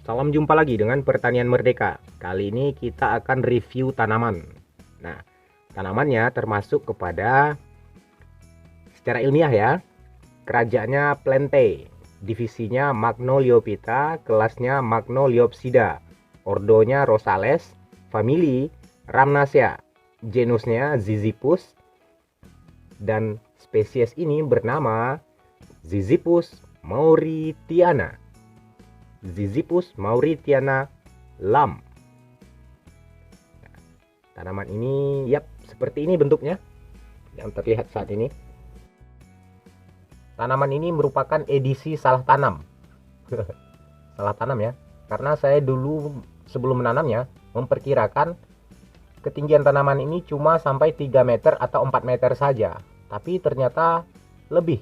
Salam jumpa lagi dengan Pertanian Merdeka. Kali ini kita akan review tanaman. Nah, tanamannya termasuk kepada secara ilmiah ya. Kerajaannya Plantae, divisinya Magnoliophyta, kelasnya Magnoliopsida, ordonya Rosales, famili Rhamnaceae, genusnya Ziziphus, dan spesies ini bernama Ziziphus mauritiana. Ziziphus mauritiana Lam. Tanaman ini seperti ini bentuknya yang terlihat saat ini. Tanaman ini merupakan edisi salah tanam. Salah tanam ya, karena saya dulu sebelum menanamnya memperkirakan ketinggian tanaman ini cuma sampai 3 meter atau 4 meter saja, tapi ternyata lebih,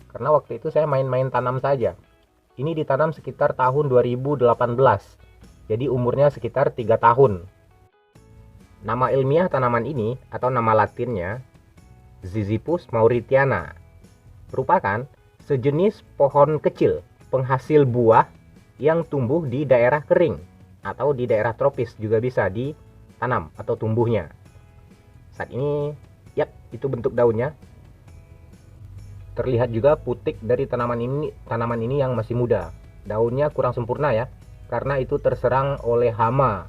karena waktu itu saya main-main tanam saja. Ini ditanam sekitar tahun 2018, jadi umurnya sekitar 3 tahun. Nama ilmiah tanaman ini atau nama latinnya Ziziphus mauritiana, merupakan sejenis pohon kecil penghasil buah yang tumbuh di daerah kering atau di daerah tropis, juga bisa ditanam atau tumbuhnya. Saat ini itu bentuk daunnya. Terlihat juga putik dari tanaman ini yang masih muda. Daunnya kurang sempurna ya, karena itu terserang oleh hama.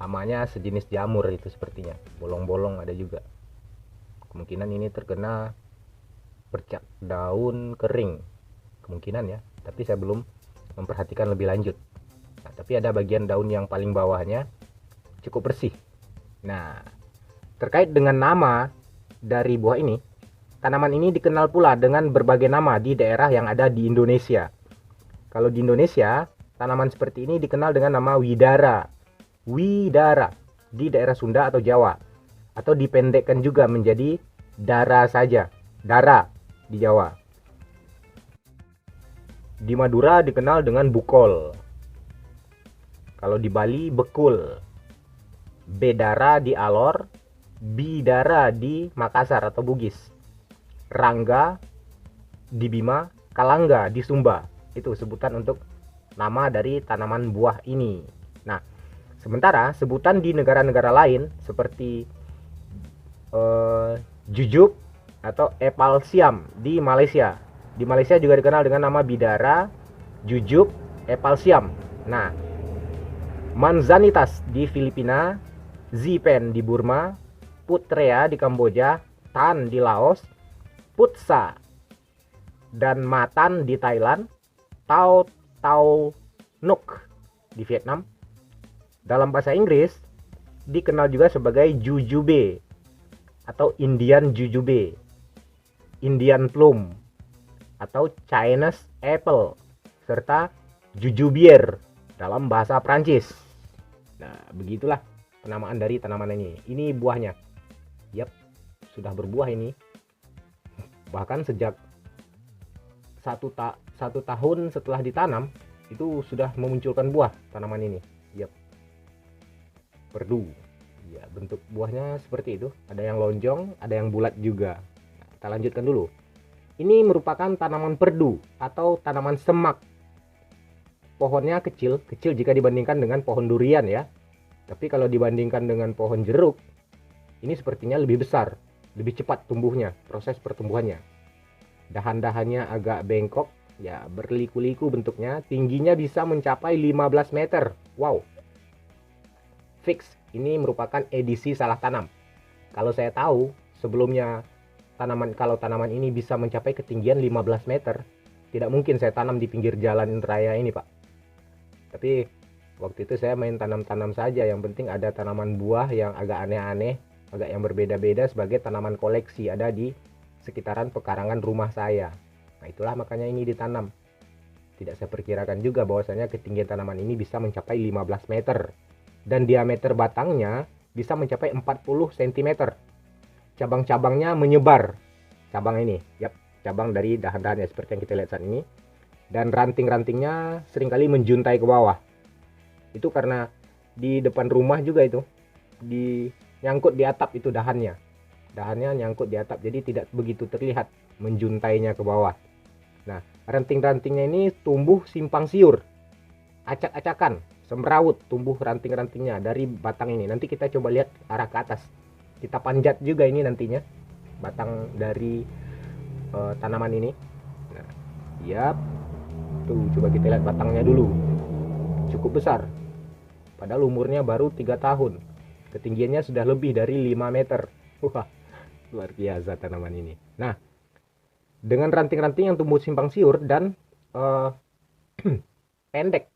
Hamanya sejenis jamur itu sepertinya, bolong-bolong ada juga. Kemungkinan ini terkena bercak daun kering, kemungkinan ya, tapi saya belum memperhatikan lebih lanjut. Nah, tapi ada bagian daun yang paling bawahnya cukup bersih. Nah, terkait dengan nama dari buah ini, tanaman ini dikenal pula dengan berbagai nama di daerah yang ada di Indonesia. Kalau di Indonesia, tanaman seperti ini dikenal dengan nama widara. Widara di daerah Sunda atau Jawa, atau dipendekkan juga menjadi dara saja. Dara di Jawa. Di Madura dikenal dengan bukol. Kalau di Bali bekul. Bedara di Alor, bidara di Makassar atau Bugis. Rangga di Bima, Kalangga di Sumba. Itu sebutan untuk nama dari tanaman buah ini. Nah, sementara sebutan di negara-negara lain seperti jujub atau epal siam di Malaysia. Di Malaysia juga dikenal dengan nama bidara, jujub, epal siam. Nah, manzanitas di Filipina, zipen di Burma, putrea di Kamboja, tan di Laos, putsa dan matan di Thailand, tau tau nuk di Vietnam. Dalam bahasa Inggris dikenal juga sebagai jujube atau Indian jujube, Indian plum atau Chinese apple, serta jujubier dalam bahasa Prancis. Nah, begitulah penamaan dari tanaman ini. Ini buahnya. Sudah berbuah ini. Bahkan sejak satu tahun setelah ditanam itu sudah memunculkan buah tanaman ini. Perdu ya, bentuk buahnya seperti itu, ada yang lonjong, ada yang bulat juga. Nah, kita lanjutkan dulu. Ini merupakan tanaman perdu atau tanaman semak. Pohonnya kecil jika dibandingkan dengan pohon durian ya, tapi kalau dibandingkan dengan pohon jeruk, ini sepertinya lebih besar, lebih cepat tumbuhnya, proses pertumbuhannya. Dahan-dahannya agak bengkok ya, berliku-liku bentuknya. Tingginya bisa mencapai 15 meter. Wow, fix ini merupakan edisi salah tanam. Kalau saya tahu sebelumnya kalau tanaman ini bisa mencapai ketinggian 15 meter, tidak mungkin saya tanam di pinggir jalan raya ini, Pak. Tapi waktu itu saya main tanam-tanam saja. Yang penting ada tanaman buah yang agak aneh-aneh, agak yang berbeda-beda sebagai tanaman koleksi, ada di sekitaran pekarangan rumah saya. Nah, itulah makanya ini ditanam. Tidak saya perkirakan juga bahwasanya ketinggian tanaman ini bisa mencapai 15 meter. Dan diameter batangnya bisa mencapai 40 cm. Cabang-cabangnya menyebar. Cabang ini, cabang dari dahan-dahannya seperti yang kita lihat saat ini. Dan ranting-rantingnya seringkali menjuntai ke bawah. Itu karena di depan rumah juga itu nyangkut di atap itu dahannya. Dahannya nyangkut di atap, jadi tidak begitu terlihat menjuntainya ke bawah. Nah, ranting-rantingnya ini tumbuh simpang siur. acak-acakan, semrawut tumbuh ranting-rantingnya dari batang ini. Nanti kita coba lihat arah ke atas. Kita panjat juga ini nantinya batang dari tanaman ini. Nah, yap. Tuh, coba kita lihat batangnya dulu. Cukup besar. Padahal umurnya baru 3 tahun. Ketinggiannya sudah lebih dari 5 meter. Wah, luar biasa tanaman ini. Nah, dengan ranting-ranting yang tumbuh simpang siur dan pendek,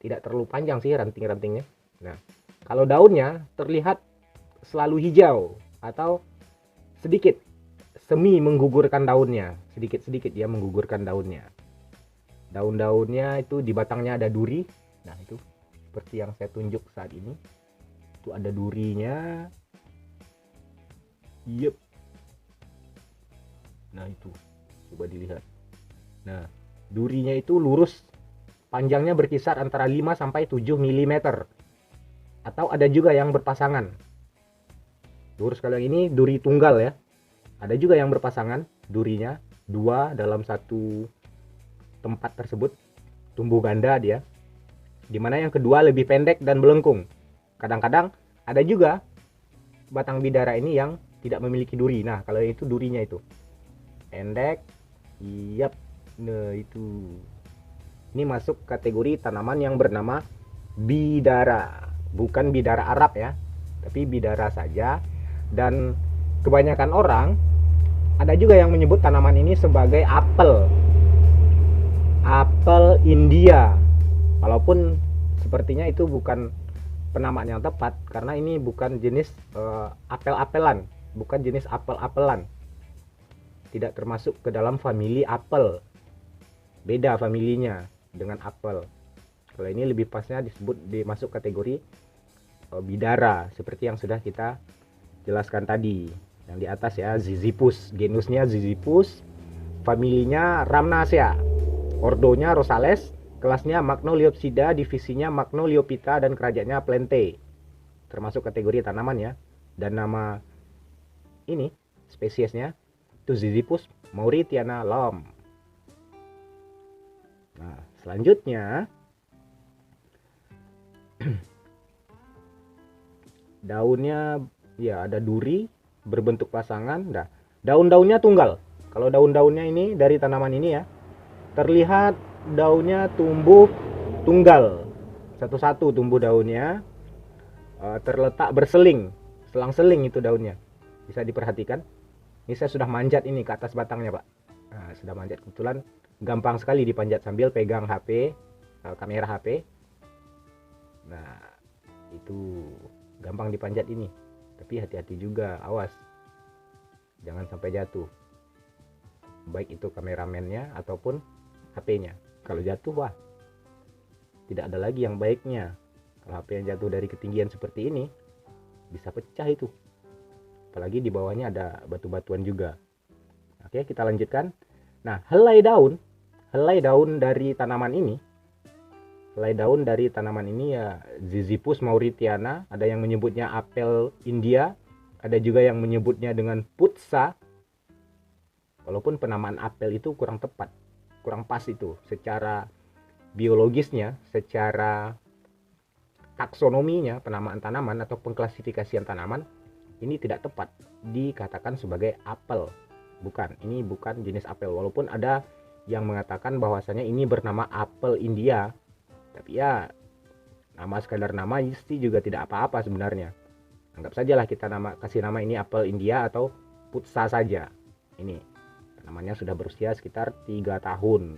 tidak terlalu panjang sih ranting-rantingnya. Nah, kalau daunnya terlihat selalu hijau atau sedikit semi menggugurkan daunnya, sedikit-sedikit dia menggugurkan daunnya. Daun-daunnya itu di batangnya ada duri. Nah, itu seperti yang saya tunjuk saat ini. Itu ada durinya. Yep. Nah, itu coba dilihat. Nah, durinya itu lurus, panjangnya berkisar antara 5 sampai 7 mm. Atau ada juga yang berpasangan. Lurus, kalau yang ini duri tunggal ya. Ada juga yang berpasangan, durinya 2 dalam satu tempat tersebut, tumbuh ganda dia. Dimana yang kedua lebih pendek dan melengkung. Kadang-kadang ada juga batang bidara ini yang tidak memiliki duri. Nah, kalau itu durinya itu pendek. Yap. Nah, itu. Ini masuk kategori tanaman yang bernama bidara. Bukan bidara Arab ya, tapi bidara saja. Dan kebanyakan orang ada juga yang menyebut tanaman ini sebagai apel. Apel India. Walaupun sepertinya itu bukan penamaan yang tepat, karena ini bukan jenis apel-apelan, bukan jenis apel-apelan. Tidak termasuk ke dalam famili apel. Beda familinya dengan apel. Kalau ini lebih pasnya dimasuk kategori bidara, seperti yang sudah kita jelaskan tadi yang di atas ya. Ziziphus, genusnya Ziziphus, familinya Rhamnaceae, ordonya Rosales, kelasnya Magnoliopsida, divisinya Magnoliophyta, dan kerajaannya Plante. Termasuk kategori tanaman ya. Dan nama ini spesiesnya itu Ziziphus mauritiana Lom. Nah, selanjutnya daunnya ya ada duri berbentuk pasangan. Nah, daun-daunnya tunggal. Kalau daun-daunnya ini dari tanaman ini ya, terlihat daunnya tumbuh tunggal, satu-satu tumbuh daunnya, terletak berseling, selang-seling itu daunnya. Bisa diperhatikan. Ini saya sudah manjat ini ke atas batangnya, Pak. Nah, sudah manjat, kebetulan gampang sekali dipanjat sambil pegang HP, kamera HP. Nah, itu gampang dipanjat ini. Tapi hati-hati juga, awas. Jangan sampai jatuh. Baik itu kameramennya ataupun HP-nya. Kalau jatuh, wah, tidak ada lagi yang baiknya. Kalau HP yang jatuh dari ketinggian seperti ini, bisa pecah itu. Apalagi di bawahnya ada batu-batuan juga. Oke, kita lanjutkan. Nah, helai daun dari tanaman ini, ya Ziziphus mauritiana, ada yang menyebutnya apel India, ada juga yang menyebutnya dengan putsa. Walaupun penamaan apel itu kurang tepat, kurang pas itu secara biologisnya, secara taksonominya, penamaan tanaman atau pengklasifikasian tanaman ini tidak tepat dikatakan sebagai apel. Bukan, ini bukan jenis apel. Walaupun ada yang mengatakan bahwasanya ini bernama apel India, tapi ya nama sekadar nama sih juga tidak apa-apa sebenarnya. Anggap sajalah kita kasih nama ini apel India atau putsa saja. Ini tanamannya sudah berusia sekitar 3 tahun.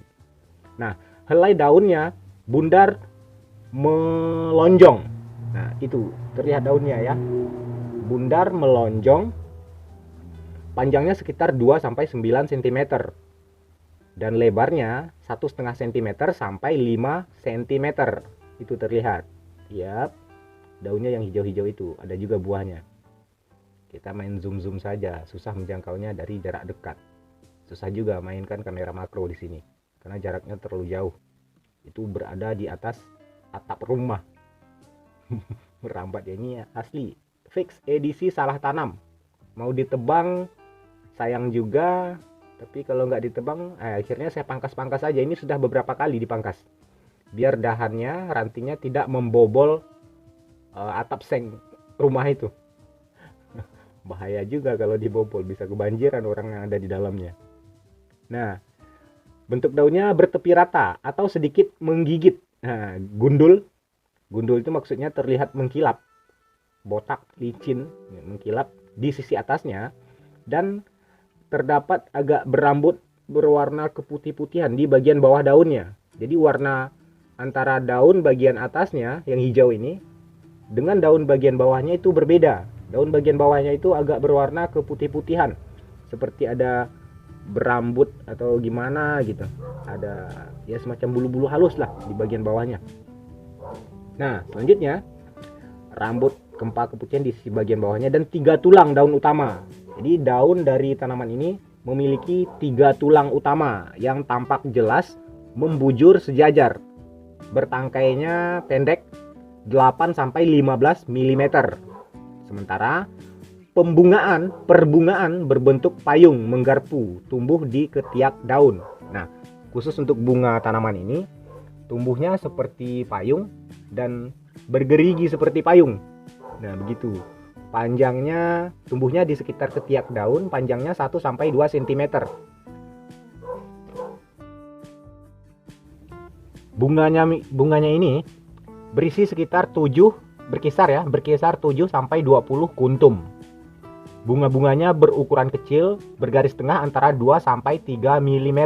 Nah, helai daunnya bundar melonjong. Nah, itu terlihat daunnya ya. Bundar melonjong, panjangnya sekitar 2 sampai 9 cm dan lebarnya 1,5 cm sampai 5 cm. Itu terlihat. Yap. Daunnya yang hijau-hijau itu, ada juga buahnya. Kita main zoom saja, susah menjangkaunya dari jarak dekat. Susah juga mainkan kamera makro di sini karena jaraknya terlalu jauh. Itu berada di atas atap rumah. Merambat ya, ini ya, asli fix edisi salah tanam. Mau ditebang sayang juga, tapi kalau nggak ditebang akhirnya saya pangkas aja. Ini sudah beberapa kali dipangkas. biar dahannya, rantingnya tidak membobol atap seng rumah itu. Bahaya juga kalau dibobol, bisa kebanjiran orang yang ada di dalamnya. Nah, bentuk daunnya bertepi rata atau sedikit menggigit. Nah, gundul. Gundul itu maksudnya terlihat mengkilap, botak, licin, mengkilap di sisi atasnya, dan terdapat agak berambut berwarna keputih-putihan di bagian bawah daunnya. Jadi warna antara daun bagian atasnya yang hijau ini dengan daun bagian bawahnya itu berbeda. Daun bagian bawahnya itu agak berwarna keputih-putihan, seperti ada berambut atau gimana gitu. Ada ya semacam bulu-bulu halus lah di bagian bawahnya. Nah, selanjutnya rambut kempa keputihan di sisi bagian bawahnya dan 3 tulang daun utama. Jadi daun dari tanaman ini memiliki 3 tulang utama yang tampak jelas membujur sejajar. Bertangkainya pendek 8 sampai 15 mm. Sementara perbungaan berbentuk payung menggarpu tumbuh di ketiak daun. Nah, khusus untuk bunga tanaman ini tumbuhnya seperti payung dan bergerigi seperti payung. Nah, begitu. Panjangnya tumbuhnya di sekitar ketiak daun, panjangnya 1 sampai 2 cm. Bunganya ini berisi sekitar berkisar 7 sampai 20 kuntum. Bunga-bunganya berukuran kecil, bergaris tengah antara 2 sampai 3 mm.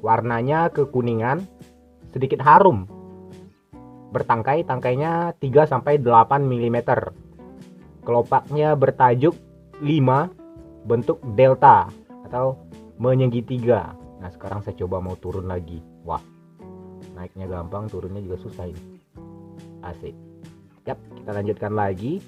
Warnanya kekuningan, sedikit harum. Tangkainya 3 sampai 8 mm. Kelopaknya bertajuk 5, bentuk delta atau menyegitiga. Nah, sekarang saya coba mau turun lagi. Wah, naiknya gampang, turunnya juga susah ini. Asik. Yap, kita lanjutkan lagi.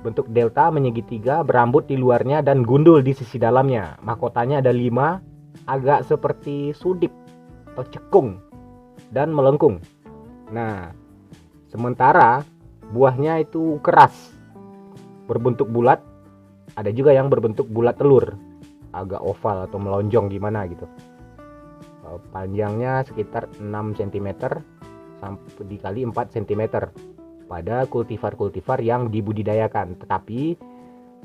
Bentuk delta menyegitiga, berambut di luarnya dan gundul di sisi dalamnya. Mahkotanya ada 5, agak seperti sudip atau cekung dan melengkung. Nah, sementara buahnya itu keras, berbentuk bulat. Ada juga yang berbentuk bulat telur, agak oval atau melonjong gimana gitu. Panjangnya sekitar 6 cm sampai dikali 4 cm pada kultivar-kultivar yang dibudidayakan, tetapi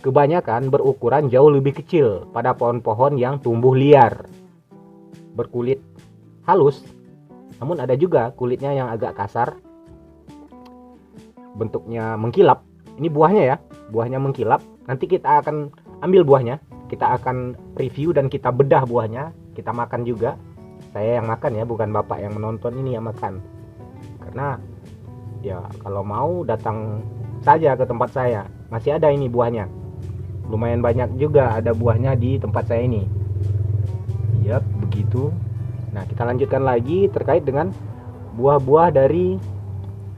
kebanyakan berukuran jauh lebih kecil pada pohon-pohon yang tumbuh liar. Berkulit halus, namun ada juga kulitnya yang agak kasar, bentuknya mengkilap. Ini buahnya ya, buahnya mengkilap. Nanti kita akan ambil buahnya, kita akan review dan kita bedah buahnya, kita makan juga. Saya yang makan ya, bukan bapak yang menonton ini yang makan. Karena ya kalau mau datang saja ke tempat saya, masih ada ini buahnya. Lumayan banyak juga ada buahnya di tempat saya ini. Yap, begitu. Nah, kita lanjutkan lagi terkait dengan buah-buah dari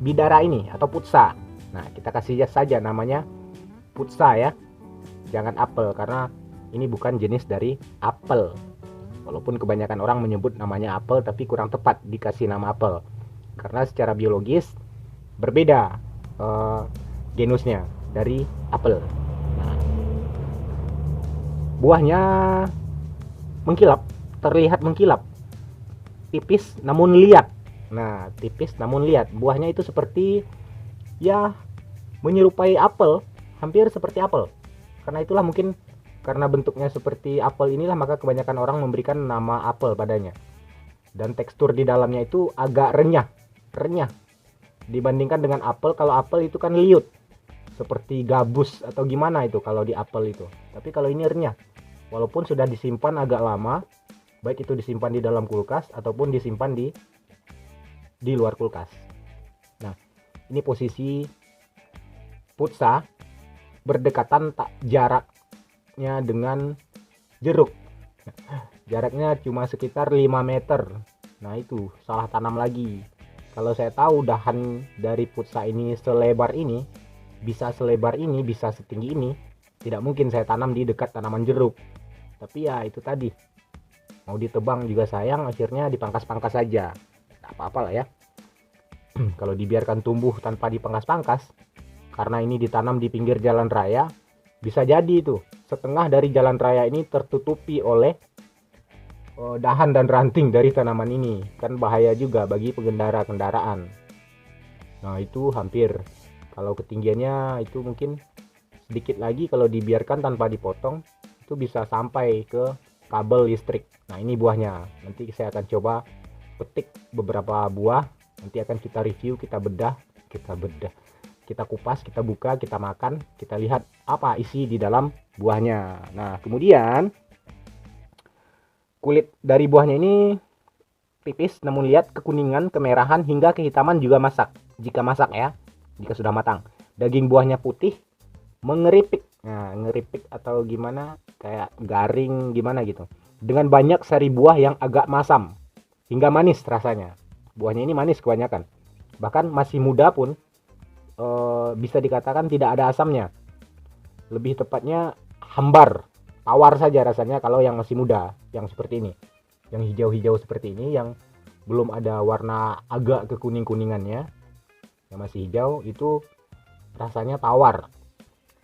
bidara ini atau putsa. Nah, kita kasih saja namanya putsa ya. Jangan apel, karena ini bukan jenis dari apel. Walaupun kebanyakan orang menyebut namanya apel, tapi kurang tepat dikasih nama apel. Karena secara biologis berbeda genusnya dari apel. Nah, buahnya mengkilap, terlihat mengkilap. Tipis namun liat. Nah, tipis namun liat. Buahnya itu seperti ya menyerupai apel, hampir seperti apel. Karena itulah mungkin karena bentuknya seperti apel inilah maka kebanyakan orang memberikan nama apel padanya. Dan tekstur di dalamnya itu agak renyah dibandingkan dengan apel. Kalau apel itu kan liut, seperti gabus atau gimana itu kalau di apel itu. Tapi kalau ini renyah, walaupun sudah disimpan agak lama, baik itu disimpan di dalam kulkas ataupun disimpan di luar kulkas. Nah, ini posisi putsa berdekatan jaraknya dengan jeruk. Jaraknya cuma sekitar 5 meter. Nah, itu salah tanam lagi. Kalau saya tahu dahan dari putsa ini selebar ini, bisa selebar ini, bisa setinggi ini, tidak mungkin saya tanam di dekat tanaman jeruk. Tapi ya itu tadi, mau ditebang juga sayang, akhirnya dipangkas-pangkas saja. Tidak apa-apa lah ya. Kalau dibiarkan tumbuh tanpa dipangkas-pangkas, karena ini ditanam di pinggir jalan raya, bisa jadi itu setengah dari jalan raya ini tertutupi oleh dahan dan ranting dari tanaman ini, kan bahaya juga bagi pengendara kendaraan. Nah itu hampir, kalau ketinggiannya itu mungkin sedikit lagi kalau dibiarkan tanpa dipotong itu bisa sampai ke kabel listrik. Nah ini buahnya, nanti saya akan coba petik beberapa buah, nanti akan kita review, kita bedah, kita kupas, kita buka, kita makan, kita lihat apa isi di dalam buahnya. Nah kemudian kulit dari buahnya ini tipis, namun lihat kekuningan, kemerahan hingga kehitaman juga masak. Jika masak ya, jika sudah matang. Daging buahnya putih, mengeripik. Nah, ngeripik atau gimana? Kayak garing gimana gitu. Dengan banyak sari buah yang agak masam hingga manis rasanya. Buahnya ini manis kebanyakan. Bahkan masih muda pun bisa dikatakan tidak ada asamnya. Lebih tepatnya hambar, tawar saja rasanya kalau yang masih muda, yang seperti ini, yang hijau-hijau seperti ini, yang belum ada warna agak kekuning-kuningannya, yang masih hijau itu rasanya tawar,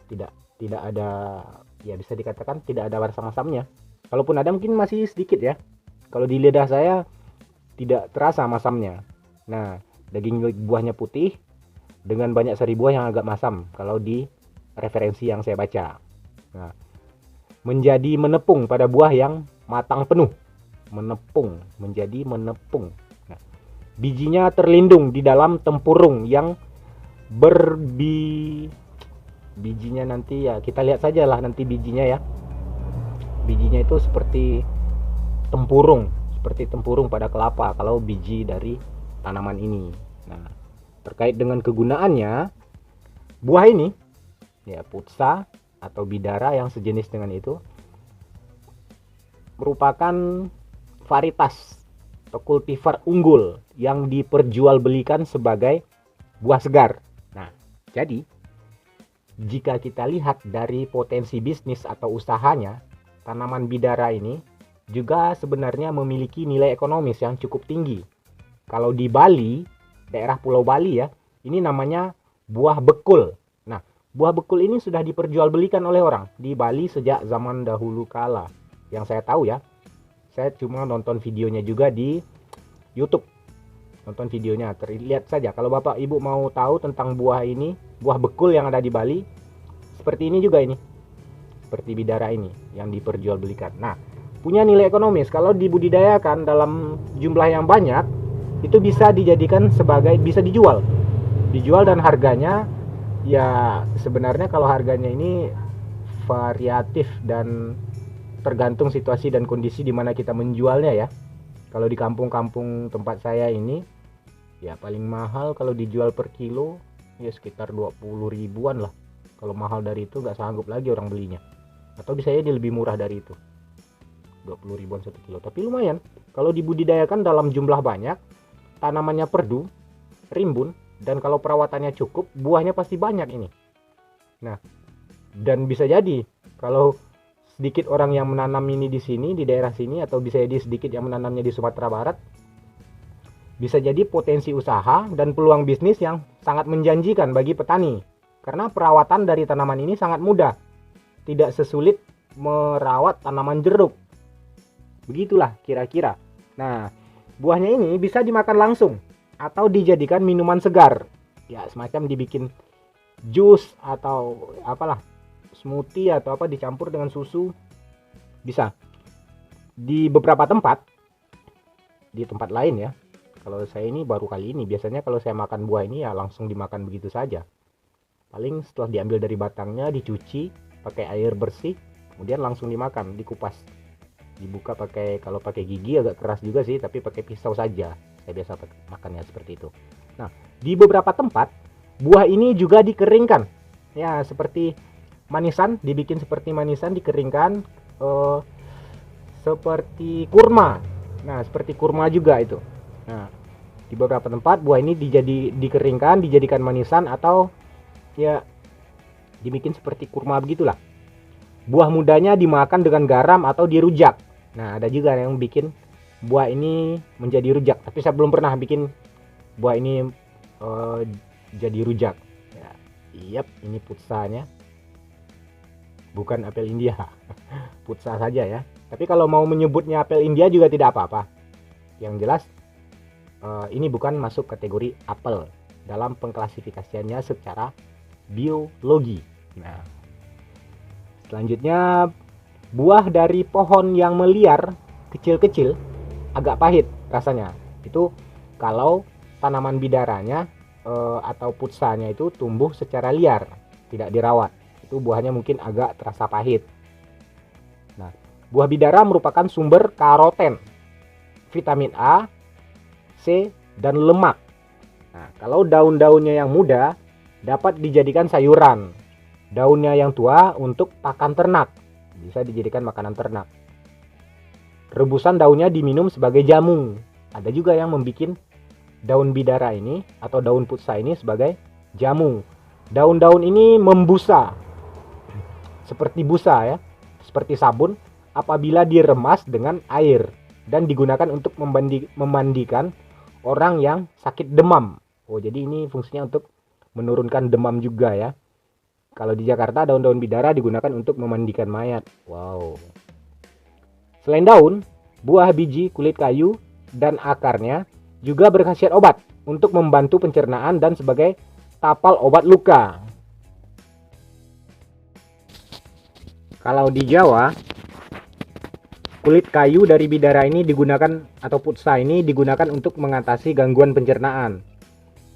tidak ada, ya bisa dikatakan tidak ada rasa masamnya. Kalaupun ada mungkin masih sedikit ya, kalau di lidah saya tidak terasa masamnya. Nah daging buahnya putih dengan banyak sari buah yang agak masam kalau di referensi yang saya baca. Nah menjadi menepung pada buah yang matang penuh, menepung, menjadi menepung. Nah, bijinya terlindung di dalam tempurung yang bijinya nanti ya kita lihat saja lah nanti bijinya ya. Bijinya itu seperti tempurung pada kelapa kalau biji dari tanaman ini. Nah, terkait dengan kegunaannya, buah ini ya putsa atau bidara yang sejenis dengan itu merupakan varietas atau kultivar unggul yang diperjualbelikan sebagai buah segar. Nah, jadi jika kita lihat dari potensi bisnis atau usahanya, tanaman bidara ini juga sebenarnya memiliki nilai ekonomis yang cukup tinggi. Kalau di Bali, daerah Pulau Bali ya, ini namanya buah bekul. Nah, buah bekul ini sudah diperjualbelikan oleh orang di Bali sejak zaman dahulu kala. Yang saya tahu ya, saya cuma nonton videonya juga di YouTube. Nonton videonya, terlihat saja. Kalau Bapak Ibu mau tahu tentang buah ini, buah bekul yang ada di Bali, seperti ini juga ini. Seperti bidara ini yang diperjualbelikan. Nah, punya nilai ekonomis. Kalau dibudidayakan dalam jumlah yang banyak, itu bisa dijadikan sebagai, bisa dijual. Dijual dan harganya ya sebenarnya kalau harganya ini variatif dan tergantung situasi dan kondisi di mana kita menjualnya ya. Kalau di kampung-kampung tempat saya ini ya paling mahal kalau dijual per kilo ya sekitar 20 ribuan lah. Kalau mahal dari itu nggak sanggup lagi orang belinya. Atau bisa jadi lebih murah dari itu, 20 ribuan 1 kilo. Tapi lumayan kalau dibudidayakan dalam jumlah banyak, tanamannya perdu, rimbun, dan kalau perawatannya cukup, buahnya pasti banyak ini. Nah, dan bisa jadi kalau sedikit orang yang menanam ini di sini, di daerah sini, atau bisa jadi sedikit yang menanamnya di Sumatera Barat, bisa jadi potensi usaha dan peluang bisnis yang sangat menjanjikan bagi petani. Karena perawatan dari tanaman ini sangat mudah, tidak sesulit merawat tanaman jeruk. Begitulah kira-kira. Nah, buahnya ini bisa dimakan langsung atau dijadikan minuman segar. Ya, semacam dibikin jus atau apalah, smoothie atau apa dicampur dengan susu. Bisa. Di beberapa tempat, di tempat lain ya. Kalau saya ini baru kali ini, biasanya kalau saya makan buah ini ya langsung dimakan begitu saja. Paling setelah diambil dari batangnya, dicuci pakai air bersih, kemudian langsung dimakan, dikupas. Dibuka pakai, kalau pakai gigi agak keras juga sih, tapi pakai pisau saja. Saya biasa makannya seperti itu. Nah, di beberapa tempat buah ini juga dikeringkan. Ya, seperti manisan, dibikin seperti manisan, dikeringkan seperti kurma. Nah, seperti kurma juga itu. Nah, di beberapa tempat buah ini dikeringkan, dijadikan manisan atau ya dibikin seperti kurma begitulah. Buah mudanya dimakan dengan garam atau dirujak. Nah, ada juga yang bikin buah ini menjadi rujak, tapi saya belum pernah bikin buah ini jadi rujak. Ya, yep, ini putsanya. Bukan apel India. Putsa saja ya. Tapi kalau mau menyebutnya apel India juga tidak apa-apa. Yang jelas ini bukan masuk kategori apel dalam pengklasifikasiannya secara biologi. Nah, selanjutnya buah dari pohon yang meliar kecil-kecil agak pahit rasanya. Itu kalau tanaman bidaranya atau putsanya itu tumbuh secara liar, tidak dirawat. Itu buahnya mungkin agak terasa pahit. Nah, buah bidara merupakan sumber karoten, vitamin A, C, dan lemak. Nah, kalau daun-daunnya yang muda dapat dijadikan sayuran. Daunnya yang tua untuk pakan ternak. Bisa dijadikan makanan ternak. Rebusan daunnya diminum sebagai jamu. Ada juga yang membuat daun bidara ini atau daun putsa ini sebagai jamu. Daun-daun ini membusa seperti busa ya, seperti sabun apabila diremas dengan air dan digunakan untuk memandikan orang yang sakit demam. Oh, jadi ini fungsinya untuk menurunkan demam juga ya. Kalau di Jakarta daun-daun bidara digunakan untuk memandikan mayat. Wow. Selain daun, buah, biji, kulit kayu, dan akarnya juga berkhasiat obat untuk membantu pencernaan dan sebagai tapal obat luka. Kalau di Jawa, kulit kayu dari bidara ini digunakan atau putsa ini digunakan untuk mengatasi gangguan pencernaan.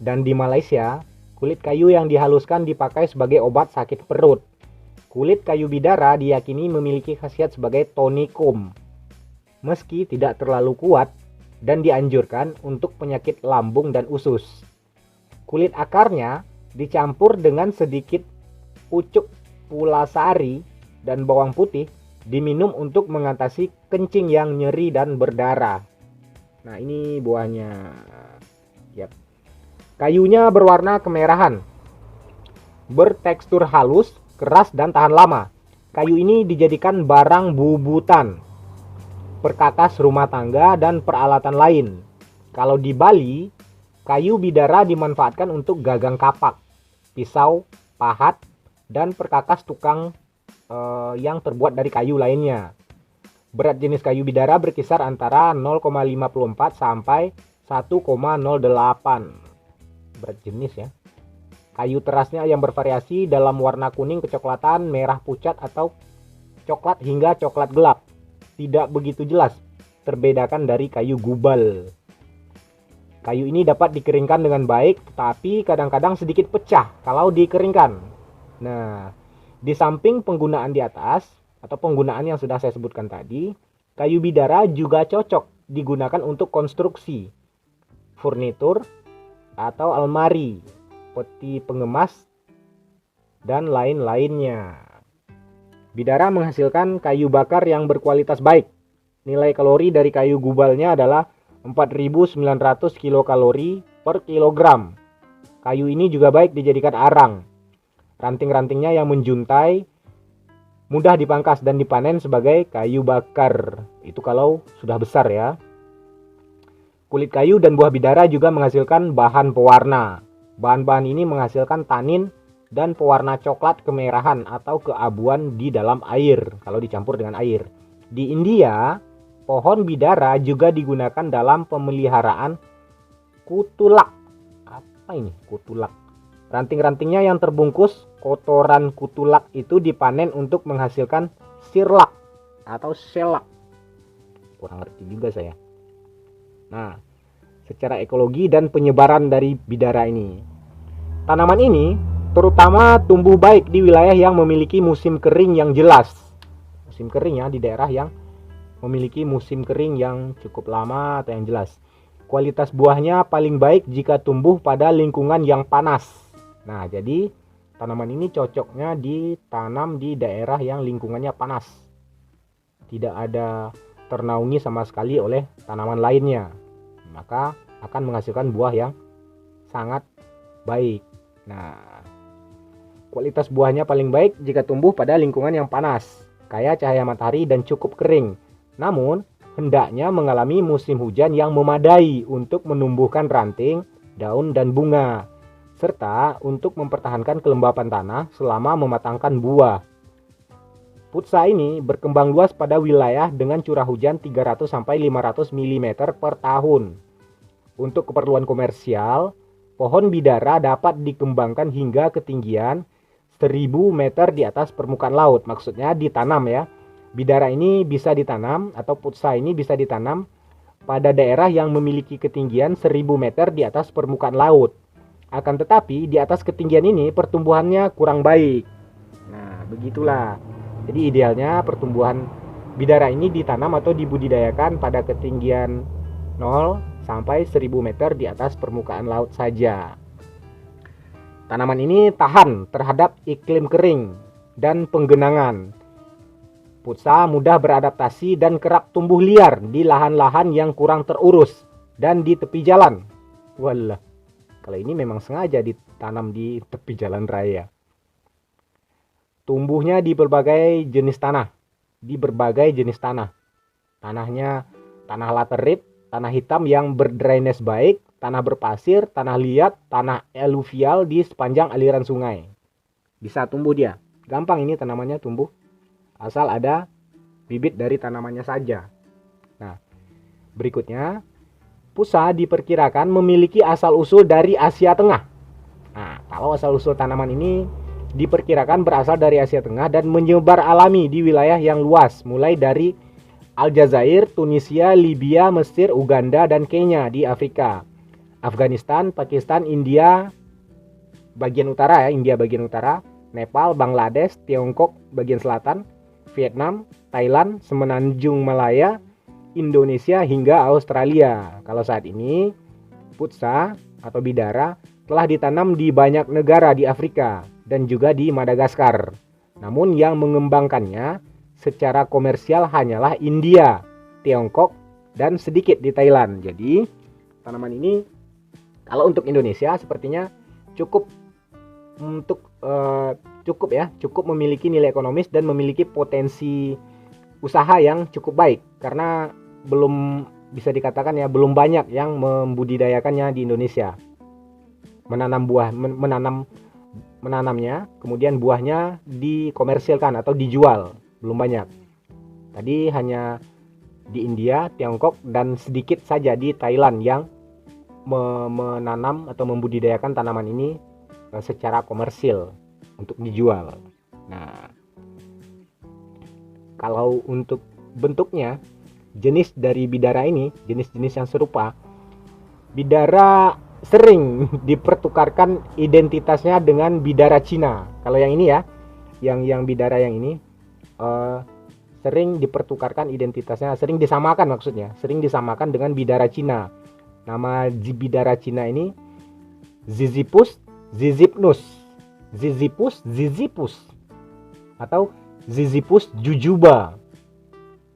Dan di Malaysia, kulit kayu yang dihaluskan dipakai sebagai obat sakit perut. Kulit kayu bidara diyakini memiliki khasiat sebagai tonikum. Meski tidak terlalu kuat dan dianjurkan untuk penyakit lambung dan usus. Kulit akarnya dicampur dengan sedikit pucuk pulasari dan bawang putih diminum untuk mengatasi kencing yang nyeri dan berdarah. Nah, ini buahnya. Yap. Kayunya berwarna kemerahan, bertekstur halus, keras, dan tahan lama. Kayu ini dijadikan barang bubutan, perkakas rumah tangga, dan peralatan lain. Kalau di Bali, kayu bidara dimanfaatkan untuk gagang kapak, pisau, pahat, dan perkakas tukang yang terbuat dari kayu lainnya. Berat jenis kayu bidara berkisar antara 0,54 sampai 1,08. Berat jenis ya. Kayu terasnya yang bervariasi dalam warna kuning kecoklatan, merah pucat, atau coklat hingga coklat gelap. Tidak begitu jelas terbedakan dari kayu gubal. Kayu ini dapat dikeringkan dengan baik, tetapi kadang-kadang sedikit pecah kalau dikeringkan. Nah, di samping penggunaan di atas atau penggunaan yang sudah saya sebutkan tadi, kayu bidara juga cocok digunakan untuk konstruksi, furnitur, atau almari, peti pengemas, dan lain-lainnya. Bidara menghasilkan kayu bakar yang berkualitas baik. Nilai kalori dari kayu gubalnya adalah 4.900 kilokalori per kilogram. Kayu ini juga baik dijadikan arang. Ranting-rantingnya yang menjuntai mudah dipangkas dan dipanen sebagai kayu bakar. Itu kalau sudah besar ya. Kulit kayu dan buah bidara juga menghasilkan bahan pewarna. Bahan-bahan ini menghasilkan tanin dan pewarna coklat kemerahan atau keabuan di dalam air kalau dicampur dengan air. Di India, pohon bidara juga digunakan dalam pemeliharaan kutulak. Apa ini kutulak? Ranting-rantingnya yang terbungkus kotoran kutulak itu dipanen untuk menghasilkan sirlak atau selak. Kurang ngerti juga saya. Nah, secara ekologi dan penyebaran dari bidara ini. Tanaman ini terutama tumbuh baik di wilayah yang memiliki musim kering yang jelas. Musim kering ya, di daerah yang memiliki musim kering yang cukup lama atau yang jelas. Kualitas buahnya paling baik jika tumbuh pada lingkungan yang panas. Nah, jadi tanaman ini cocoknya ditanam di daerah yang lingkungannya panas. Tidak ada ternaungi sama sekali oleh tanaman lainnya. Maka akan menghasilkan buah yang sangat baik. Nah, kualitas buahnya paling baik jika tumbuh pada lingkungan yang panas, kaya cahaya matahari dan cukup kering. Namun, hendaknya mengalami musim hujan yang memadai untuk menumbuhkan ranting, daun, dan bunga, serta untuk mempertahankan kelembapan tanah selama mematangkan buah. Putsa ini berkembang luas pada wilayah dengan curah hujan 300 sampai 500 mm per tahun. Untuk keperluan komersial, pohon bidara dapat dikembangkan hingga ketinggian 1000 meter di atas permukaan laut. Maksudnya ditanam ya. Bidara ini bisa ditanam atau putsa ini bisa ditanam pada daerah yang memiliki ketinggian 1000 meter di atas permukaan laut. Akan tetapi di atas ketinggian ini pertumbuhannya kurang baik. Nah, begitulah. Jadi idealnya pertumbuhan bidara ini ditanam atau dibudidayakan pada ketinggian 0 sampai 1000 meter di atas permukaan laut saja. Tanaman ini tahan terhadap iklim kering dan penggenangan. Putsa mudah beradaptasi dan kerap tumbuh liar di lahan-lahan yang kurang terurus dan di tepi jalan. Walah, kalau ini memang sengaja ditanam di tepi jalan raya. Tumbuhnya di berbagai jenis tanah. Tanahnya tanah laterit, tanah hitam yang berdrainase baik, tanah berpasir, tanah liat, tanah eluvial di sepanjang aliran sungai. Bisa tumbuh dia. Gampang ini tanamannya tumbuh. Asal ada bibit dari tanamannya saja. Nah, berikutnya, Putsa diperkirakan memiliki asal-usul dari Asia Tengah. Nah, kalau asal-usul tanaman ini diperkirakan berasal dari Asia Tengah dan menyebar alami di wilayah yang luas, mulai dari Aljazair, Tunisia, Libya, Mesir, Uganda, dan Kenya di Afrika, Afghanistan, Pakistan, India bagian utara India bagian utara, Nepal, Bangladesh, Tiongkok bagian selatan, Vietnam, Thailand, Semenanjung Malaya, Indonesia hingga Australia. Kalau saat ini Putsa atau bidara telah ditanam di banyak negara di Afrika dan juga di Madagaskar. Namun yang mengembangkannya secara komersial hanyalah India, Tiongkok, dan sedikit di Thailand. Jadi tanaman ini kalau untuk Indonesia sepertinya cukup memiliki nilai ekonomis dan memiliki potensi usaha yang cukup baik, karena belum bisa dikatakan ya belum banyak yang membudidayakannya di Indonesia. Menanamnya, kemudian buahnya dikomersilkan atau dijual, belum banyak. Tadi hanya di India, Tiongkok, dan sedikit saja di Thailand yang menanam atau membudidayakan tanaman ini secara komersil untuk dijual. Nah, kalau untuk bentuknya, jenis dari bidara ini, jenis-jenis yang serupa, bidara sering dipertukarkan identitasnya dengan bidara Cina. Kalau yang ini ya, yang bidara yang ini sering dipertukarkan identitasnya, sering disamakan dengan bidara Cina. Nama bidara Cina ini Ziziphus atau Ziziphus jujuba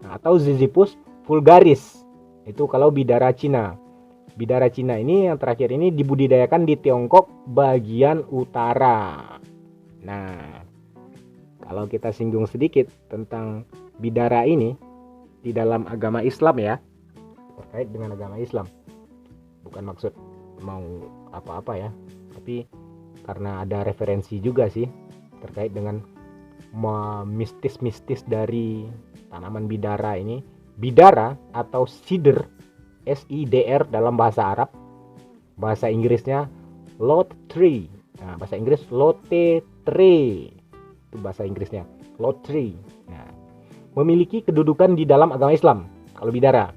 atau Ziziphus vulgaris. Itu kalau bidara Cina. Bidara Cina ini yang terakhir ini dibudidayakan di Tiongkok bagian utara. Nah, kalau kita singgung sedikit tentang bidara ini di dalam agama Islam ya, terkait dengan agama Islam. Bukan maksud mau apa-apa ya, tapi karena ada referensi juga sih terkait dengan mistis-mistis dari tanaman bidara ini. Bidara atau sidr, SIDR dalam bahasa Arab, bahasa Inggrisnya lot tree. Nah, bahasa Inggris lote tree, itu bahasa Inggrisnya lot tree. Nah, memiliki kedudukan di dalam agama Islam. Kalau bidara,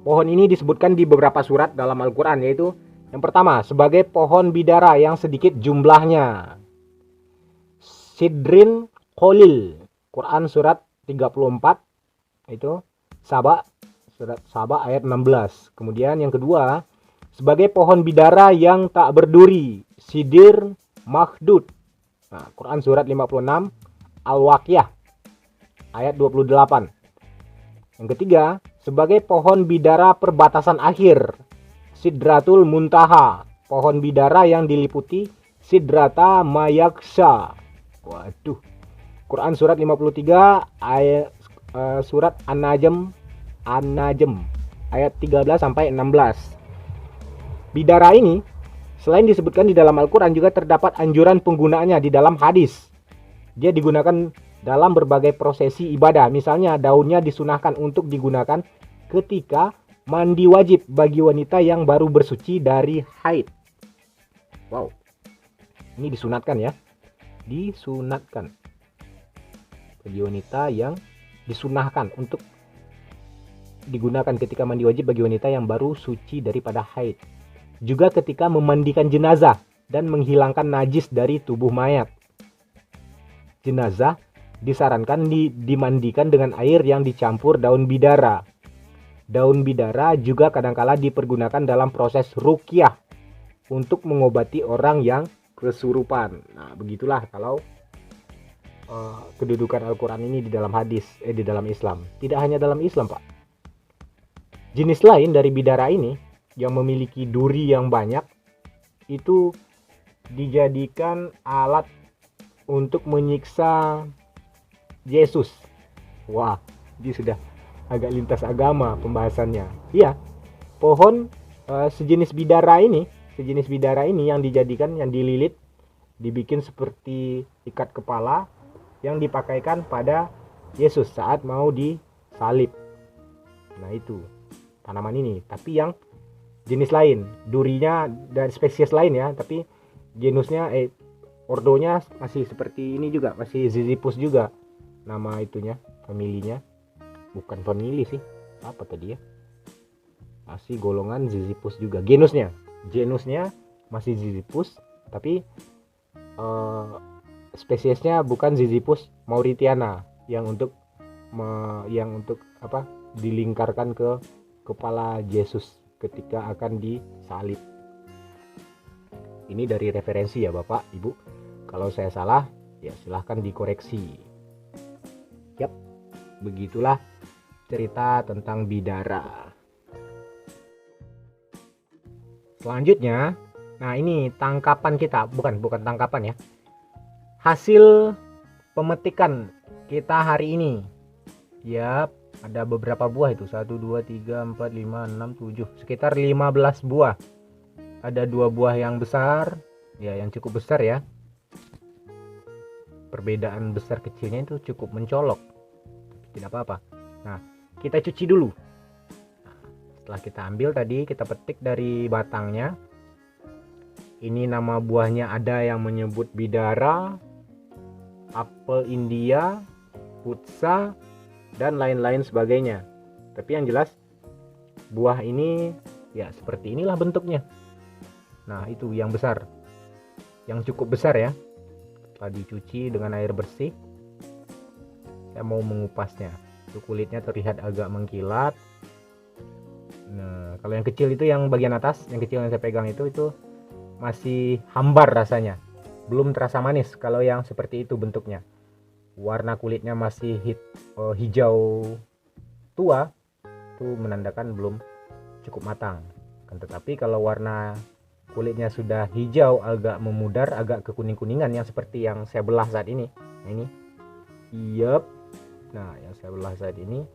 pohon ini disebutkan di beberapa surat dalam Al-Quran, yaitu yang pertama sebagai pohon bidara yang sedikit jumlahnya, Sidrin Qalil, Quran surat 34, itu Saba, surat Saba ayat 16. Kemudian yang kedua sebagai pohon bidara yang tak berduri, Sidir Makhdud, nah, Quran surat 56 Al-Waqiah ayat 28. Yang ketiga sebagai pohon bidara perbatasan akhir, Sidratul Muntaha, pohon bidara yang diliputi Sidrata Mayaksha. Waduh, Quran surat 53 ayat surat An-Najm ayat 13 sampai 16. Bidara ini selain disebutkan di dalam Al-Quran juga terdapat anjuran penggunaannya di dalam hadis. Dia digunakan dalam berbagai prosesi ibadah. Misalnya daunnya disunahkan untuk digunakan ketika mandi wajib bagi wanita yang baru bersuci dari haid. Wow, ini disunatkan ya, disunatkan bagi wanita yang disunahkan untuk digunakan ketika mandi wajib bagi wanita yang baru suci daripada haid. Juga ketika memandikan jenazah dan menghilangkan najis dari tubuh mayat. Jenazah disarankan dimandikan dengan air yang dicampur daun bidara. Daun bidara juga kadangkala dipergunakan dalam proses ruqyah untuk mengobati orang yang kesurupan. Nah, begitulah kalau kedudukan Al-Quran ini di dalam hadis, di dalam Islam. Tidak hanya dalam Islam, Pak. Jenis lain dari bidara ini yang memiliki duri yang banyak itu dijadikan alat untuk menyiksa Yesus. Wah, ini sudah agak lintas agama pembahasannya. Iya, pohon sejenis bidara ini yang dijadikan, yang dililit, dibikin seperti ikat kepala yang dipakaikan pada Yesus saat mau disalib. Nah, itu tanaman ini, tapi yang jenis lain, durinya dan spesies lain ya, tapi genusnya ordonya masih seperti ini juga, masih Ziziphus juga nama itunya, familinya. Bukan famili sih, apa tadi ya, masih golongan Ziziphus juga. Genusnya masih Ziziphus, tapi spesiesnya bukan Ziziphus mauritiana yang untuk dilingkarkan ke kepala Yesus ketika akan disalib. Ini dari referensi ya Bapak Ibu. Kalau saya salah ya silahkan dikoreksi. Yap, begitulah cerita tentang bidara. Selanjutnya, nah ini tangkapan kita, bukan tangkapan ya, hasil pemetikan kita hari ini. Yap, ada beberapa buah itu, 1, 2, 3, 4, 5, 6, 7, sekitar 15 buah. Ada 2 buah yang besar, ya yang cukup besar ya. Perbedaan besar kecilnya itu cukup mencolok, tidak apa-apa. Nah, kita cuci dulu. Nah, setelah kita ambil tadi, kita petik dari batangnya. Ini nama buahnya ada yang menyebut bidara, apel India, putsa, dan lain-lain sebagainya. Tapi yang jelas buah ini ya seperti inilah bentuknya. Nah, itu yang besar, yang cukup besar ya. Setelah dicuci dengan air bersih, saya mau mengupasnya. Itu kulitnya terlihat agak mengkilat. Nah, kalau yang kecil itu, yang bagian atas, yang kecil yang saya pegang itu masih hambar rasanya, belum terasa manis. Kalau yang seperti itu bentuknya, warna kulitnya masih hijau tua, itu menandakan belum cukup matang. Tetapi kalau warna kulitnya sudah hijau agak memudar, agak kekuning-kuningan, yang seperti yang saya belah saat ini. Nah, ini. Yep. Nah, yang saya belah saat ini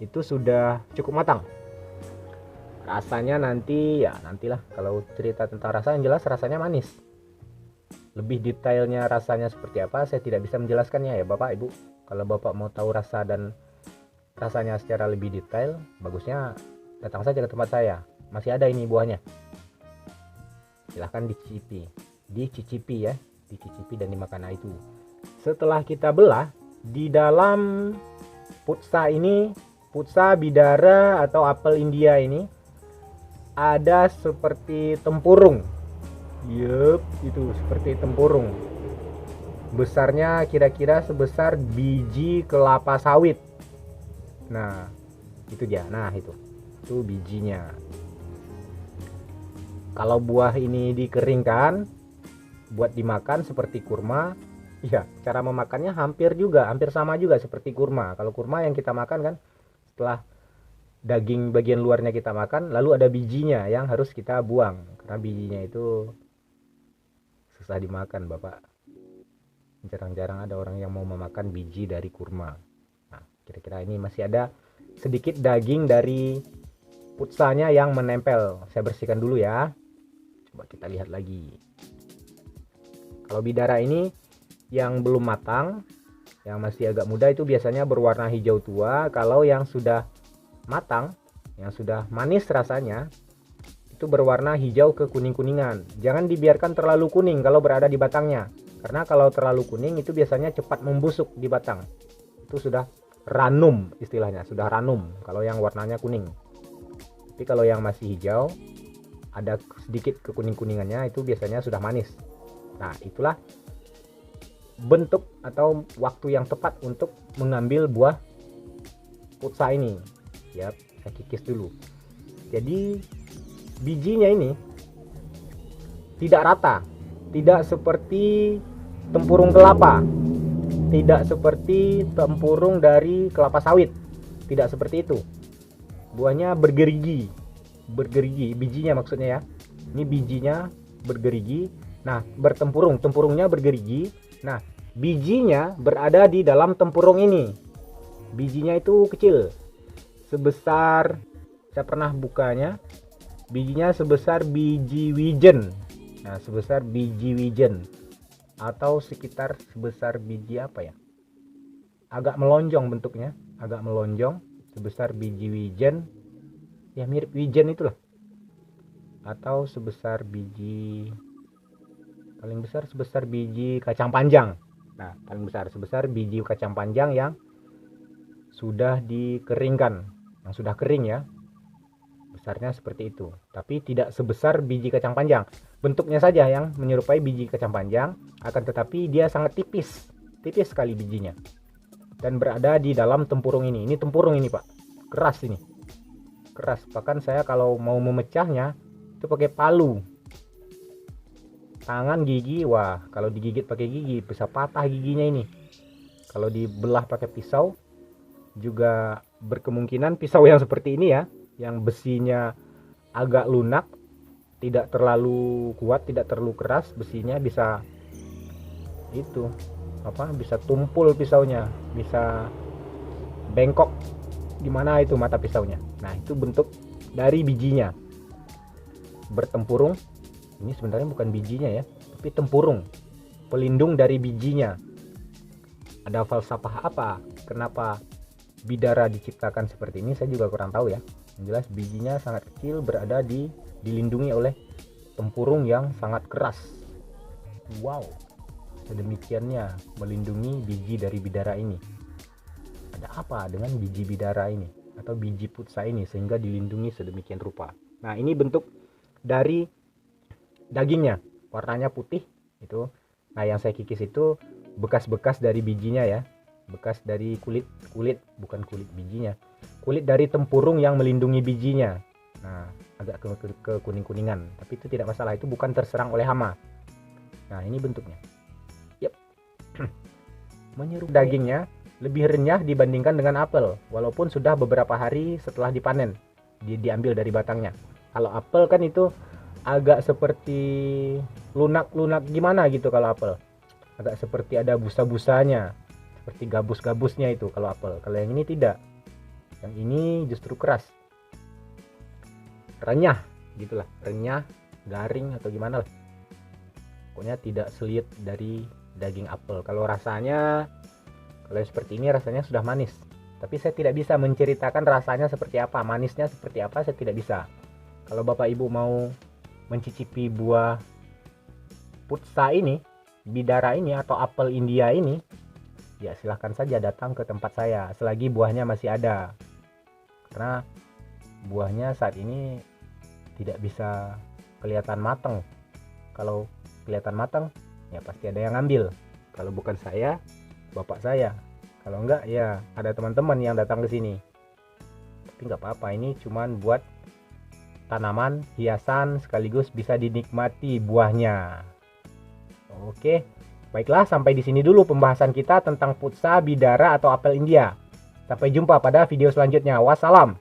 itu sudah cukup matang. Rasanya nantilah kalau cerita tentang rasa, yang jelas rasanya manis. Lebih detailnya rasanya seperti apa saya tidak bisa menjelaskannya ya Bapak Ibu. Kalau Bapak mau tahu rasa dan rasanya secara lebih detail, bagusnya datang saja ke tempat saya. Masih ada ini buahnya. Silahkan dicicipi dan dimakan. Nah, itu setelah kita belah, di dalam putsa ini, putsa bidara atau apel India ini ada seperti tempurung. Yup, itu seperti tempurung. Besarnya kira-kira sebesar biji kelapa sawit. Nah, itu dia. Nah, itu bijinya. Kalau buah ini dikeringkan buat dimakan seperti kurma, ya cara memakannya hampir sama juga seperti kurma. Kalau kurma yang kita makan kan setelah daging bagian luarnya kita makan, lalu ada bijinya yang harus kita buang karena bijinya itu susah dimakan Bapak. Jarang-jarang ada orang yang mau memakan biji dari kurma. Nah, kira-kira ini masih ada sedikit daging dari putsanya yang menempel. Saya bersihkan dulu ya. Coba kita lihat lagi. Kalau bidara ini yang belum matang, Yang masih agak muda itu biasanya berwarna hijau tua. Kalau yang sudah matang, yang sudah manis rasanya, itu berwarna hijau ke kuning-kuningan. Jangan dibiarkan terlalu kuning kalau berada di batangnya, karena kalau terlalu kuning itu biasanya cepat membusuk di batang. Itu sudah ranum istilahnya, sudah ranum kalau yang warnanya kuning. Tapi kalau yang masih hijau, ada sedikit kekuning-kuningannya, itu biasanya sudah manis. Nah, itulah bentuk atau waktu yang tepat untuk mengambil buah putsa ini. Ya, saya kikis dulu. Jadi bijinya ini tidak rata, tidak seperti tempurung kelapa, tidak seperti tempurung dari kelapa sawit, tidak seperti itu. Buahnya bergerigi, bijinya maksudnya ya. Ini bijinya bergerigi. Nah, bertempurung, tempurungnya bergerigi. Nah, bijinya berada di dalam tempurung ini. Bijinya itu kecil, sebesar, saya pernah bukanya, bijinya sebesar biji wijen. Nah, sebesar biji wijen, atau sekitar sebesar biji apa ya, agak melonjong bentuknya, agak melonjong, sebesar biji wijen, ya mirip wijen itulah, atau sebesar biji, paling besar sebesar biji kacang panjang. Nah, paling besar sebesar biji kacang panjang yang sudah dikeringkan, yang sudah kering ya, besarnya seperti itu. Tapi tidak sebesar biji kacang panjang, bentuknya saja yang menyerupai biji kacang panjang, akan tetapi dia sangat tipis, tipis sekali bijinya, dan berada di dalam tempurung ini. Ini tempurung ini Pak, keras ini, keras. Bahkan saya kalau mau memecahnya itu pakai palu, tangan, gigi, wah kalau digigit pakai gigi bisa patah giginya ini. Kalau dibelah pakai pisau juga berkemungkinan pisau yang seperti ini ya, yang besinya agak lunak, tidak terlalu kuat, tidak terlalu keras besinya, bisa itu apa, bisa tumpul pisaunya, bisa bengkok gimana itu mata pisaunya. Nah, itu bentuk dari bijinya bertempurung. Ini sebenarnya bukan bijinya ya, tapi tempurung, pelindung dari bijinya. Ada falsafah apa kenapa bidara diciptakan seperti ini, saya juga kurang tahu ya. Yang jelas bijinya sangat kecil, berada dilindungi oleh tempurung yang sangat keras. Wow, sedemikiannya melindungi biji dari bidara ini. Ada apa dengan biji bidara ini atau biji putsa ini sehingga dilindungi sedemikian rupa? Nah, ini bentuk dari dagingnya, warnanya putih itu. Nah, yang saya kikis itu bekas-bekas dari bijinya ya, bekas dari kulit bukan kulit bijinya, kulit dari tempurung yang melindungi bijinya. Nah, agak ke kuning-kuningan, tapi itu tidak masalah, itu bukan terserang oleh hama. Nah, ini bentuknya. Yep. Menyerupai dagingnya lebih renyah dibandingkan dengan apel, walaupun sudah beberapa hari setelah dipanen, diambil dari batangnya. Kalau apel kan itu agak seperti lunak-lunak gimana gitu. Kalau apel agak seperti ada busa-busanya, seperti gabus-gabusnya itu kalau apel. Kalau yang ini tidak, yang ini justru keras, renyah gitulah, renyah, garing atau gimana lah, pokoknya tidak seliit dari daging apel. Kalau rasanya, kalau seperti ini rasanya sudah manis, tapi saya tidak bisa menceritakan rasanya seperti apa, manisnya seperti apa, saya tidak bisa. Kalau Bapak Ibu mau mencicipi buah putsa ini, bidara ini atau apel India ini, ya silahkan saja datang ke tempat saya selagi buahnya masih ada, karena buahnya saat ini tidak bisa kelihatan matang. Kalau kelihatan matang ya pasti ada yang ngambil, kalau bukan saya, bapak saya. Kalau enggak ya ada teman-teman yang datang ke sini. Tapi nggak apa-apa, ini cuman buat tanaman hiasan sekaligus bisa dinikmati buahnya. Oke, baiklah, sampai di sini dulu pembahasan kita tentang putsa, bidara atau apel India. Sampai jumpa pada video selanjutnya. Wassalam.